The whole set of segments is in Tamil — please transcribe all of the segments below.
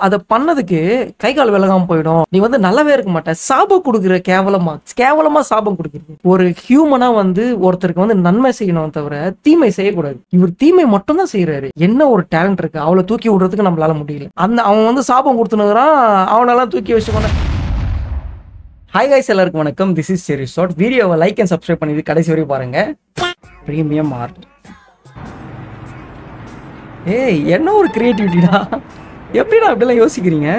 அதை பண்ணதுக்கு கை கால் விலகாம போயிடும், நீ வந்து நல்லாவே இருக்க மாட்ட, சாபம் கொடுக்குற. கேவலமா சாபம் கொடுக்குறது. ஒரு ஹியூமனா வந்து ஒருத்தருக்கு வந்து நன்மை செய்யணும் தவிர தீமை செய்யக்கூடாது. இவர் தீமை மட்டும் தான் செய்யறாரு. என்ன ஒரு டேலண்ட் இருக்கு, அவளை தூக்கி விடுறதுக்கு நம்மளால முடியல. அவன் வந்து சாபம் கொடுத்துனுக்குறான், அவனெல்லாம் தூக்கி வச்சு பண்ண. ஹாய் கைஸ், எல்லாருக்கும் வணக்கம். திஸ் இஸ் செரி ஷார்ட். வீடியோவை லைக் அண்ட் சப்ஸ்கிரைப் பண்ணி கடைசி வரைக்கும் பாருங்க. Premium art. ஏய், என்ன ஒரு கிரியேட்டிவிட்டிடா. எப்படிடா அப்படிலாம் யோசிக்கிறீங்க?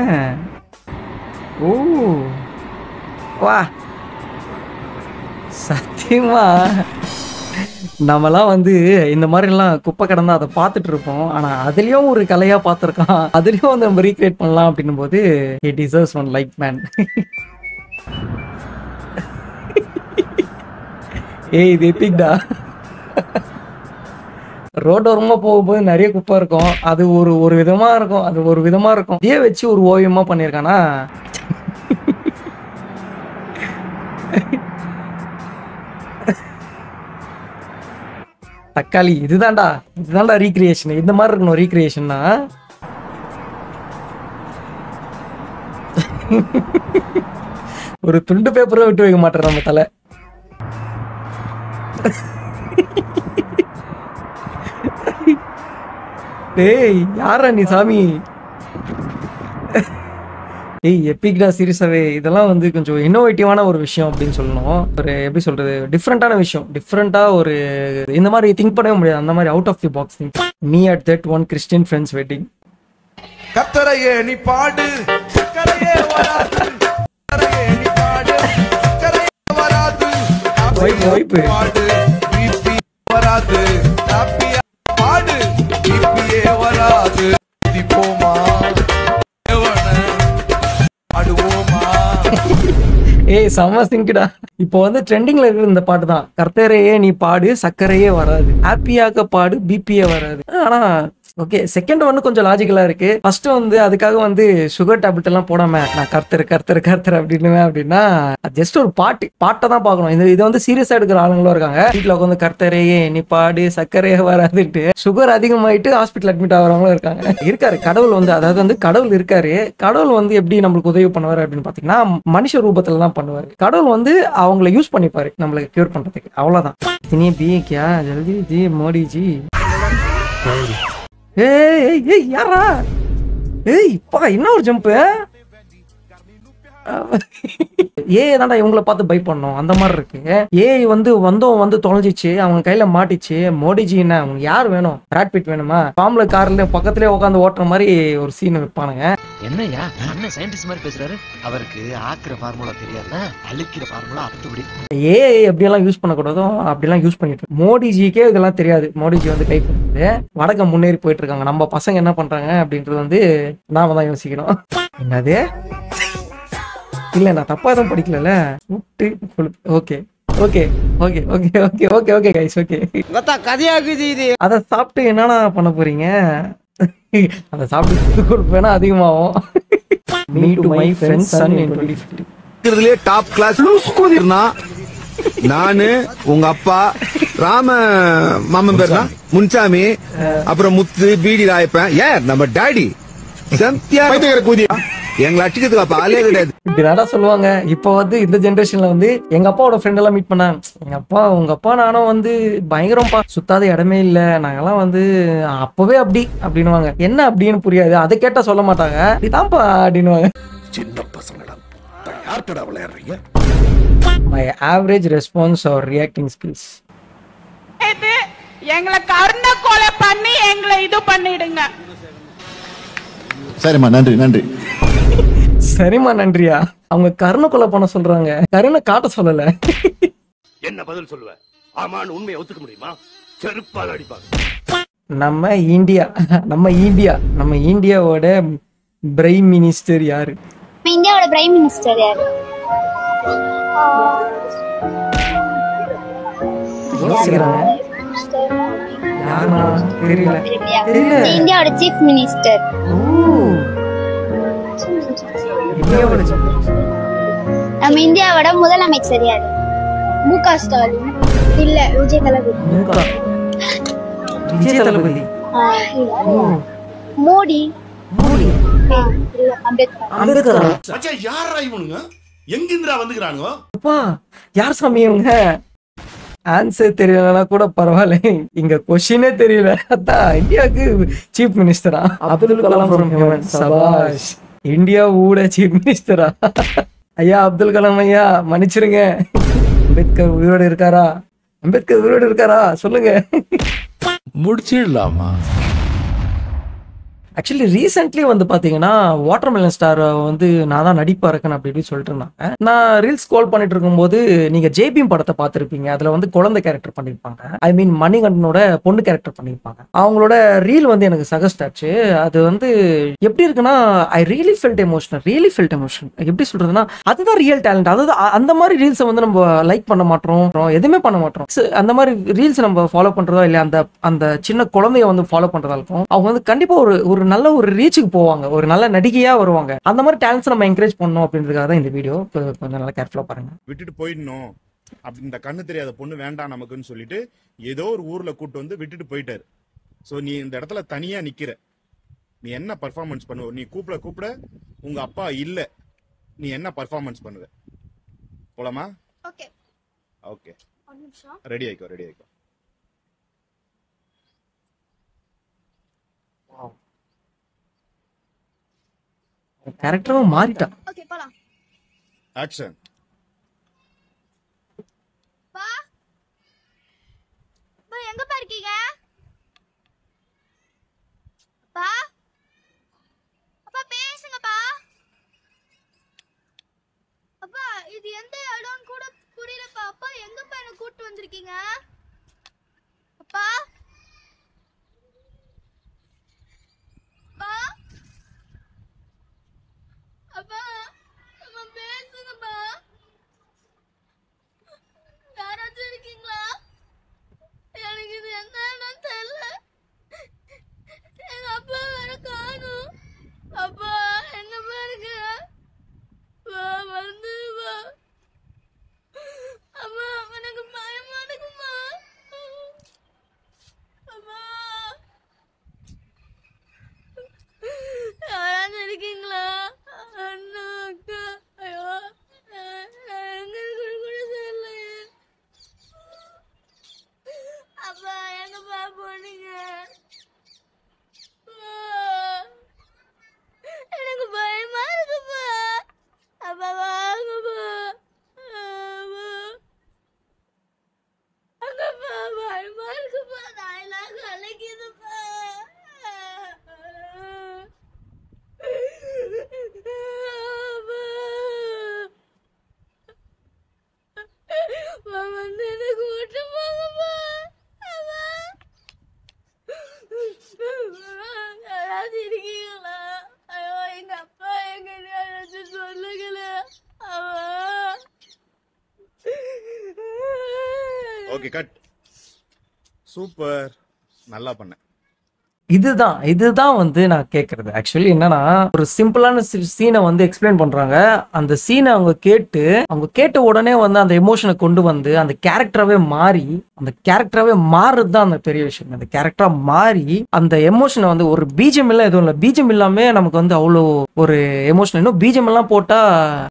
ஓ வா, சத்தியமா நம்மலாம் வந்து இந்த மாதிரிலாம் குப்பை கிடந்தா அதை பார்த்துட்டு இருப்போம். ஆனா அதுலயும் ஒரு கலையா பார்த்துருக்கான், அதுலயும் வந்து நம்ம ரீக்ரியேட் பண்ணலாம் அப்படின்னும் போது it deserves one like man. ஏய், இது எப்பிக்டா. ரோட்டோரமா போகும்போது நிறைய குப்பை இருக்கும், அது ஒரு விதமா இருக்கும். இதே வச்சு ஒரு ஓவியமா பண்ணியிருக்கானா. தக்காளி, இதுதான்டா ரீக்ரியேஷன். இந்த மாதிரி இருக்கணும் ரீக்ரியேஷன்னா. ஒரு துண்டு பேப்பரை விட்டு வைக்க மாட்டேன் நம்ம தலை. டேய், யாரா நீ சாமி? ஏய், எப்பிக்டா, சீரியஸாவே இதெல்லாம் வந்து கொஞ்சம் இன்னோவேட்டிவான ஒரு விஷயம் அப்படின்னு சொல்லணும். ஒரு எப்படி சொல்றது, டிஃப்ரெண்டான விஷயம். டிஃப்ரெண்டா ஒரு இந்த மாதிரி திங்க் பண்ணவே முடியாது. அந்த மாதிரி out of the box think. Me at that one Christian friends wedding. கத்தரையே நீ பாடு, கத்தரையே வராது, கத்தரையே நீ பாடு, கத்தரையே வராது, வைப்பு பாடு, பிபி வராது, ஹாப்பியா பாடு, பிபியே வராது, திப்போமா தேவன அடுவோமா. ஏய், செம்ம சிங்க்டா. இப்போ வந்து ட்ரெண்டிங்ல இருக்கிற இந்த பாட்டு தான். கர்த்தரையே நீ பாடு, சக்கரையே வராது, ஹாப்பியாக பாடு, பிபியே வராது. ஆனா ஓகே, செகண்ட் ஒன்று கொஞ்சம் லாஜிக்கலா இருக்கு. ஃபர்ஸ்ட் வந்து அதுக்காக வந்து சுகர் டேப்லெட் எல்லாம் போடாம நான் கர்த்தர் அப்படின்னா ஜஸ்ட் ஒரு பாட்டை தான் பார்க்கணும். இதை வந்து சீரியஸா எடுக்கிற ஆளுங்களும் இருக்காங்க. வீட்டில் உட்காந்து கர்த்தரையே நீ பாடு, சக்கரையே வராதுன்ட்டு சுகர் அதிகமாயிட்டு ஹாஸ்பிட்டல் அட்மிட் ஆகிறவங்களும் இருக்காரு. கடவுள் வந்து, அதாவது வந்து கடவுள் இருக்காரு. கடவுள் வந்து எப்படி நம்மளுக்கு உதவி பண்ணுவாரு அப்படின்னு பாத்தீங்கன்னா, மனுஷ ரூபத்துல தான் பண்ணுவாரு. கடவுள் வந்து அவங்களை யூஸ் பண்ணிப்பாரு நம்மளுக்கு கியூர் பண்றதுக்கு. அவ்வளவுதான். இனி பி கியா ஜல்தி ஜி மோடி ஜி. ஏய் யாரா? ஏய் பா, என்ன ஒரு ஜம்ப். தாண்டா இவங்கள பார்த்து பை பண்ணோம் அந்த மாதிரி இருக்கு. வந்து தொலைஞ்சிச்சு, அவங்க கையில மாட்டிச்சு. மோடிஜி என்ன, அவங்க யார் வேணும்? பிராட் பிட் வேணுமா? பாம்புல கார்ல பக்கத்துலயே உட்காந்து ஓட்டுற மாதிரி ஒரு சீன் வைப்பானுங்க. என்னையா அண்ணன் சயின்டிஸ்ட் மாதிரி பேசுறாரு? அவருக்கு ஆக்குற ஃபார்முலா தெரியாதா, அழிக்கிற ஃபார்முலா அடுத்தபடி. எப்படியெல்லாம் யூஸ் பண்ணக்கூடாதோ அப்படிலாம் யூஸ் பண்ணிட்டு மோடிஜிக்கே இதெல்லாம் தெரியாது. மோடிஜி வந்து கை கொடுத்து வடக்க முன்னேறி போயிட்டு இருக்காங்க. நம்ம பசங்க என்ன பண்றாங்க அப்படின்றது வந்து நாம தான் யோசிக்கணும். என்னது? இல்ல, நான் தப்பா தான் படிக்கல. Okay guys, okay. அத சாப்பிட்டு என்னன்னா பண்ண போறீங்க? அத சாப்பிட்டு கொடுப்பேனா அதிகமாகும். Me to my friends son in 2050. இருக்கிறதுலே டாப் கிளாஸ் கூதிர்னா நானு, உங்க அப்பா ராம மாமன் பேர்னா முன்சாமி, அப்புறம் முத்து பீடி ராயப்பேன். ஏன் நம்ம டாடி கூதி எங்களை அடிக்கிறதுக்கு அப்ப ஆளே கிடையாது. இப்படிதாடா சொல்லுவாங்க. இப்போ வந்து இந்த ஜென்ரேஷன்ல வந்து எங்க அப்பாவோட ஃப்ரெண்ட் எல்லாம் மீட் பண்ணாங்க. உங்க அப்பா நானும் வந்து பயங்கரம்பா, சுத்தாத இடமே இல்ல, நாங்கெல்லாம் வந்து அப்பவே அப்படின்னுவாங்க. என்ன அப்படின்னு புரியாது. அதை கேட்டா சொல்ல மாட்டாங்க, இதான்ப்பா அப்படின்னுவாங்க. சின்ன பசங்களா யார்கிட்ட விளையாடுறீங்க? My average response are reacting skills. எங்களை கருணை கொலை பண்ணி எங்களை இது பண்ணிடுங்க. சரிம்மா, நன்றி. சரிம்மா, நன்றியா? அவங்க கருணை கொலை பண்ண சொல்றாங்க, கருணை காட்ட சொல்லல. என்ன பதில் சொல்லுவ? ஆமான்னு உண்மையை ஒத்துக்க முடியுமா? செருப்பால் அடிப்பாங்க. நம்ம இந்தியாவோட பிரைம் மினிஸ்டர் யாரு? இந்தியாவோட பிரைம் மினிஸ்டர் யாரு? தெரியல. இந்தியாவோட சீஃப் மினிஸ்டர். நம்ம இந்தியாவோட முதலமைச்சர் யாரு? முக ஸ்டாலின். இல்ல, விஜய் தளபதி. விஜய் தளபதி. மோடி. இல்ல அம்பேத்கர். அம்பேத்கர். மச்சான் யாரா இவனுங்க எங்கிந்திரா வந்துக்கிறானுங்க அப்பா யார் சாமி இவங்க? ஆன்சர் தெரியலனா கூட பரவாயில்ல, இங்க கொஸ்டினே தெரியல. அதான் இந்தியாவுக்கு சீஃப் மினிஸ்டரா அப்துல் கலாம் ஃப்ரம் ஹெவன். சபாஷ், இந்தியாவோட சீஃப் மினிஸ்டரா? ஐயா அப்துல் கலாம் ஐயா மன்னிச்சிருங்க. அம்பேத்கர் உயிரோடு இருக்காரா? அம்பேத்கர் உயிரோடு இருக்காரா சொல்லுங்க. முடிச்சிடலாமா? ஆக்சுவலி ரீசென்ட்லி வந்து பாத்தீங்கன்னா வாட்டர்மெலன் ஸ்டார் வந்து நான் தான் நடிப்பா இருக்கேன் அப்படி இப்படி சொல்லிட்டு இருந்தாங்க. நான் ரீல்ஸ் ஸ்க்ரோல் பண்ணிட்டு இருக்கும்போது நீங்க ஜேபிஎம் படத்தை பார்த்திருப்பீங்க. அதுல வந்து குழந்தை கேரக்டர் பண்ணிருப்பாங்க. ஐ மீன் மணிகண்டனோட பொண்ணு கேரக்டர் பண்ணிருப்பாங்க. அவங்களோட ரீல் வந்து எனக்கு சஜஸ்ட் ஆச்சு. அது வந்து எப்படி இருக்குன்னா ஐ ரியலி ஃபெல்ட் எமோஷனல். எப்படி சொல்றதுன்னா அதுதான் ரியல் டேலண்ட். அதாவது அந்த மாதிரி ரீல்ஸை வந்து நம்ம லைக் பண்ண மாட்டோம், எதுவுமே பண்ண மாட்டோம். அந்த மாதிரி ரீல்ஸ் நம்ம ஃபாலோ பண்றதோ இல்லையா, அந்த சின்ன குழந்தைய வந்து ஃபாலோ பண்றதா இருக்கும். அவங்க வந்து கண்டிப்பா ஒரு நல்ல ஒரு ரீச்சுக்கு போவாங்க, ஒரு நல்ல நடிகையா வருவாங்க. அந்த மாதிரி டேலண்ட்ஸ் நம்ம என்கரேஜ் பண்ணணும் அப்படின்றதுக்காக தான் இந்த வீடியோ. கொஞ்சம் நல்லா கேர்ஃபுல்லா பாருங்க. விட்டுட்டு போயிடணும் அப்படி, இந்த கண்ணு தெரியாத பொண்ணு வேண்டாம் நமக்குன்னு சொல்லிட்டு ஏதோ ஒரு ஊர்ல கூட்டு வந்து விட்டுட்டு போயிட்டாரு. சோ நீ இந்த இடத்துல தனியா நிக்கிற, நீ என்ன பர்ஃபார்மன்ஸ் பண்ணுவ? நீ கூப்பிட உங்க அப்பா இல்ல, நீ என்ன பர்ஃபார்மன்ஸ் பண்ணுவ? போலாமா? ஓகே ஓகே, ஒரு நிமிஷம். ரெடி ஆயிக்கோ. கேரக்டரும் மாறிட்டா. ஓகே போலாம். ஆக்ஷன். பா பா எங்க பா இருக்கீங்க? பா அப்பா பேசுங்கப்பா. அப்பா இது எந்த இடம் கூட புரியலப்பா. அப்பா எங்கப்பா என்ன கூட்டி வந்திருக்கீங்க? அப்பா அப்பா அப்பா அம்மா பேசுங்கப்பா. யாராச்சும் இருக்கீங்களா? எனக்கு இது என்னன்னு தெரியல. எங்க அப்பா வேற காணும். அப்பா எங்க பாருங்க வந்துருப்பா. அம்மா எனக்கு பயமா இருக்குமா? அம்மா யாராச்சும் இருக்கீங்களா? அண்ணா அக்கா ஐயோ எங்க இருக்குன்னு கூட தெரியலையே. அப்பா எங்கப்பா போனீங்க? எனக்கு பயமா இருக்குப்பா. அப்பா வாங்கப்பா. அங்கப்பா பயமா இருக்குப்பா. நான் எல்லாம் கலைக்குதுப்பா. வந்து என்ன கூட்டு போங்கப்பா. யாராவது இருக்கீங்களா? ஐயோ எங்க அப்பா எங்க யாராச்சும் சொல்லுங்களே. Okay cut. சூப்பர், நல்லா பண்ண. இதுதான் வந்து நான் கேட்கறது. ஆக்சுவலி என்னன்னா ஒரு சிம்பிளான சீனை வந்து எக்ஸ்பிளைன் பண்றாங்க. அந்த சீனை அவங்க கேட்ட உடனே வந்து அந்த எமோஷனை கொண்டு வந்து அந்த கேரக்டராகவே மாறுறது தான் அந்த பெரிய விஷயம். அந்த கேரக்டரா மாறி அந்த எமோஷனை வந்து ஒரு பீஜம் இல்லை, எதுவும் இல்லை, பீஜம் இல்லாம நமக்கு வந்து அவ்வளோ ஒரு எமோஷனல். இன்னும் பீஜம் எல்லாம் போட்டா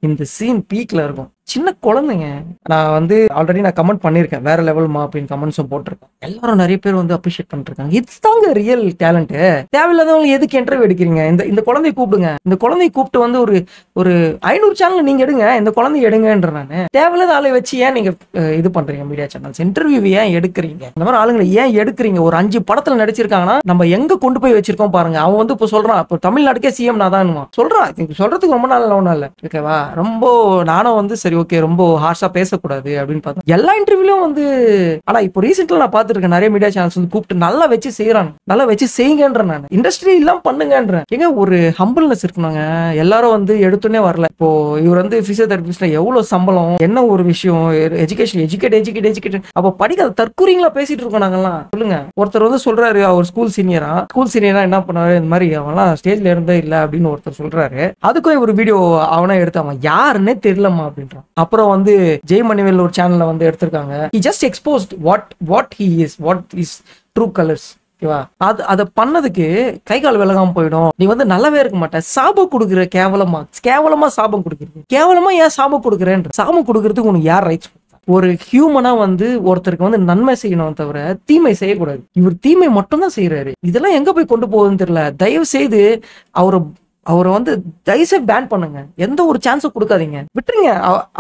இந்த சீன் பீக்ல இருக்கும். சின்ன குழந்தைங்க. நான் வந்து ஆல்ரெடி நான் கமெண்ட் பண்ணியிருக்கேன், வேற லெவல்மா அப்படின்னு கமெண்ட்ஸும் போட்டிருக்கேன். எல்லாரும் நிறைய பேர் வந்து அப்ரிஷியேட் பண்ணிருக்காங்க. இதுதாங்க ரியல் டேலண்ட். தேவையில்லாதவங்க எதுக்கு இன்டர்வியூ எடுக்கிறீங்க? இந்த குழந்தைய கூப்பிடுங்க. இந்த குழந்தைய கூப்பிட்டு வந்து ஒரு 500 சேனல் நீங்க எடுங்க, இந்த குழந்தைய எடுங்கன்ற. நான் தேவையில்லாத ஆளை வச்சு ஏன் நீங்க இது பண்றீங்க? மீடியா சேனல்ஸ் இன்டர்வியூ ஏன் எடுக்கிறீங்க? இந்த மாதிரி ஆளுங்களை ஏன் எடுக்கிறீங்க? ஒரு 5 படத்துல நடிச்சிருக்காங்கன்னா நம்ம எங்க கொண்டு போய் வச்சிருக்கோம் பாருங்க. அவன் வந்து இப்போ சொல்றான், இப்போ தமிழ்நாட்டுக்கே சிஎம் நான் தான் சொல்றான். சொல்றதுக்கு ரொம்ப நாள் ஒன்றும் இல்லை, ஓகேவா? ரொம்ப நானும் வந்து சரி ஓகே ரொம்ப ஹார்ஷா பேசக்கூடாது அப்படின்னு பார்த்தா எல்லா இன்டர்வியூலயும் வந்து. ஆனா இப்போ ரீசெண்ட்ல நான் பார்த்துருக்கேன் நிறைய மீடியா சேனல்ஸ் வந்து கூப்பிட்டு நல்லா வச்சு செய்யறாங்க, நல்லா வச்சு செய்யுங்கன்ற. நான் இண்டஸ்ட்ரி எல்லாம் பண்ணுங்கன்ற. ஏங்க ஒரு ஹம்பிள்னஸ் இருக்கணுங்க. எல்லாரும் வந்து எடுத்துனே வரல. இப்போ இவர் வந்து பிசியோதெரபிஸ்ட்ல எவ்வளவு சம்பளம், என்ன ஒரு விஷயம், எஜுகேட் அப்ப படிக்காத தற்கூறிங்களா பேசிட்டு இருக்கோம் நாங்கெல்லாம். சொல்லுங்க. ஒருத்தர் வந்து சொல்றாரு அவர் ஸ்கூல் சீனியரா என்ன பண்ணாரு, இந்த மாதிரி அவன்லாம் ஸ்டேஜ்ல இருந்தே இல்ல அப்படின்னு ஒருத்தர் சொல்றாரு. அதுக்கும் ஒரு வீடியோ அவனா எடுத்து அவன் யாருன்னே தெரியலமா அப்படின்றான். அப்புறம் வந்து ஜெய் மணிவேல் ஒரு சேனல்ல வந்து எடுத்திருக்காங்க. he just exposed what he is, what is true colors. ஓகேவா? அதை பண்ணதுக்கு கை கால் விலகாம போயிடும். நீ வந்து நல்லாவே இருக்க மாட்ட. சாபம் கொடுக்குற, கேவலமா சாபம் கொடுக்குறீங்க. கேவலமா ஏன் சாபம் கொடுக்குறேன்ற? சாபம் கொடுக்கறதுக்கு உனக்கு யார் ரைட்ஸ்? ஒரு ஹியூமனா வந்து ஒருத்தருக்கு வந்து நன்மை செய்யணும் தவிர தீமை செய்யக்கூடாது. இவர் தீமை மட்டும் தான் செய்யறாரு. இதெல்லாம் எங்க போய் கொண்டு போகுதுன்னு தெரியல. தயவு செய்து அவரை வந்து தயவுசெய்து பேன் பண்ணுங்க. எந்த ஒரு சான்ஸும் கொடுக்காதீங்க, விட்டுருங்க.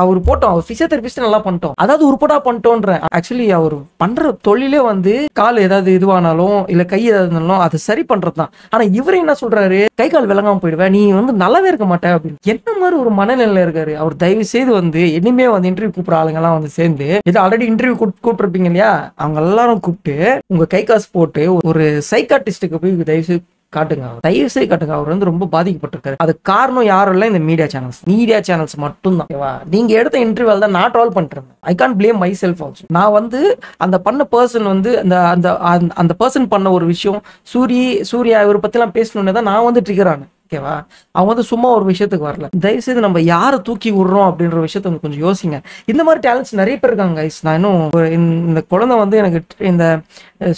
அவர் போட்டோம், அவர் பிசியோதெரபிஸ்ட் நல்லா பண்ணிட்டோம், அதாவது உருப்படா பண்ணிட்டோன்ற. ஆக்சுவலி அவர் பண்ற தொழிலே வந்து கால் ஏதாவது இதுவானாலும் இல்ல கை ஏதாவது இருந்தாலும் அதை சரி பண்றதுதான். ஆனா இவரே என்ன சொல்றாரு, கை கால் விளங்காம போயிடுவேன், நீ வந்து நல்லாவே இருக்க மாட்டேன் அப்படின்னு. என்ன மாதிரி ஒரு மனநிலையில இருக்காரு அவர்? தயவு செய்து வந்து இனிமே வந்து இன்டர்வியூ கூப்பிடுற ஆளுங்க எல்லாம் வந்து சேர்ந்து, இது ஆல்ரெடி இன்டர்வியூ கூப்பிட்டுருப்பீங்க இல்லையா, அவங்க எல்லாரும் கூப்பிட்டு உங்க கை காசு போட்டு ஒரு சைக்காட்டிஸ்டுக்கு போய் தயவு செய்து காட்டுங்க. தயவு செய்து காட்டுங்க. அவர் வந்து ரொம்ப பாதிக்கப்பட்டிருக்காரு. அது காரணம் யாரும் இல்ல, இந்த மீடியா சேனல்ஸ் மட்டும் தான். நீங்க எடுத்த இன்டர்வியூ தான் நான் ட்ரால் பண்றேன். I can't blame my self also. நான் வந்து அந்த பண்ண பர்சன் வந்து அந்த பர்சன் பண்ண ஒரு விஷயம், சூர்யா இவரை பத்தி எல்லாம் பேசணும்னு தான் நான் வந்து ட்ரிகர் ஆனேன். ஓகேவா? அவங்க வந்து சும்மா ஒரு விஷயத்துக்கு வரல. தயவுசெய்து நம்ம யாரை தூக்கி விடுறோம் அப்படின்ற விஷயத்த கொஞ்சம் யோசிங்க. இந்த மாதிரி டேலண்ட்ஸ் நிறைய பேர் இருக்காங்க கைஸ். நான் இன்னும் இந்த குழந்தை வந்து எனக்கு இந்த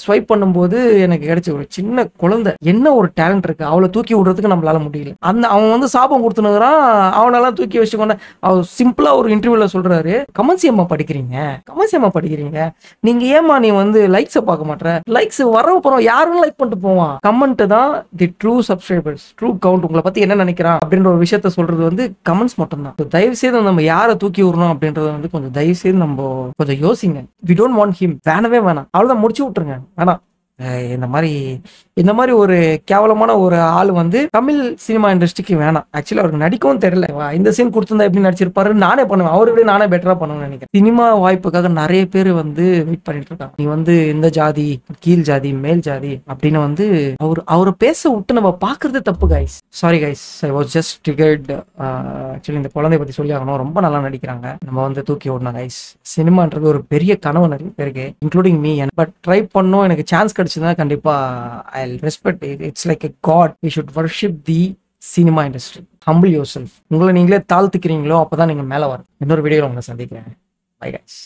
ஸ்வைப் பண்ணும்போது எனக்கு கிடைச்ச ஒரு சின்ன குழந்தை, என்ன ஒரு டேலண்ட் இருக்கு, அவளை தூக்கி விடுறதுக்கு நம்மளால முடியல. அவன் வந்து சாபம் கொடுத்துனுக்குறான், அவனெல்லாம் தூக்கி வச்சுக்கொண்ட. அவர் சிம்பிளா ஒரு இன்டர்வியூல சொல்றாரு, கமெண்ட்ஸ் ஏமா படிக்கிறீங்க, நீங்க ஏமா நீ வந்து லைக்ஸை பார்க்க மாட்டேற, லைக்ஸ் வரப்போறோம் யாரும் லைக் பண்ணிட்டு போவான். கமெண்ட் தான் தி ட்ரூ சப்ஸ்கிரைபர்ஸ், ட்ரூ கவுண்ட். உங்களை பத்தி என்ன நினைக்கிறான் அப்படின்ற ஒரு விஷயத்த சொல்றது வந்து கமெண்ட்ஸ் மட்டும் தான். தயவு செய்து நம்ம யாரை தூக்கி விடணும் அப்படின்றத வந்து கொஞ்சம் தயவு செய்து நம்ம கொஞ்சம் யோசிங்க. We don't want him. வேணவே வேணாம், அவ்வளவுதான், முடிச்சு விட்டுருங்க. வேணாம். இந்த மாதிரி ஒரு கேவலமான ஒரு ஆள் வந்து தமிழ் சினிமா இண்டஸ்ட்ரிக்கு வேணாம். ஆக்சுவலி அவருக்கு நடிக்கவும் தெரியல. இந்த சீன் கொடுத்திருந்தா எப்படி நடிச்சிருப்பாரு நானே பண்ணுவேன். அவரை விட நானே பெட்டரா பண்ணுவேன்னு நினைக்கிறேன். சினிமா வாய்ப்புக்காக நிறைய பேர் வந்து வெயிட் பண்ணிட்டு இருக்காங்க. நீ வந்து இந்த ஜாதி, கீழ் ஜாதி, மேல் ஜாதி அப்படின்னு வந்து அவரை பேச விட்டு நம்ம பாக்குறது தப்பு guys. Sorry guys, I was just triggered. Actually இந்த குழந்தைய பத்தி சொல்லி ஆகணும், ரொம்ப நல்லா நடிக்கிறாங்க. நம்ம வந்து தூக்கி விடணும் கைஸ். சினிமான்றது ஒரு பெரிய கனவு நிறைய பேருக்கு, இன்க்ளூடிங் மீ. பட் ட்ரை பண்ணோம், எனக்கு சான்ஸ் கிடைச்சதுன்னா கண்டிப்பா I'll respect it. It's like a god. We should worship the cinema industry. Humble yourself. உங்களை நீங்களே தாழ்த்துக்கிறீங்களோ அப்பதான் நீங்க மேல வரும். இன்னொரு வீடியோல உங்களை சந்திக்கிறேன். Bye guys.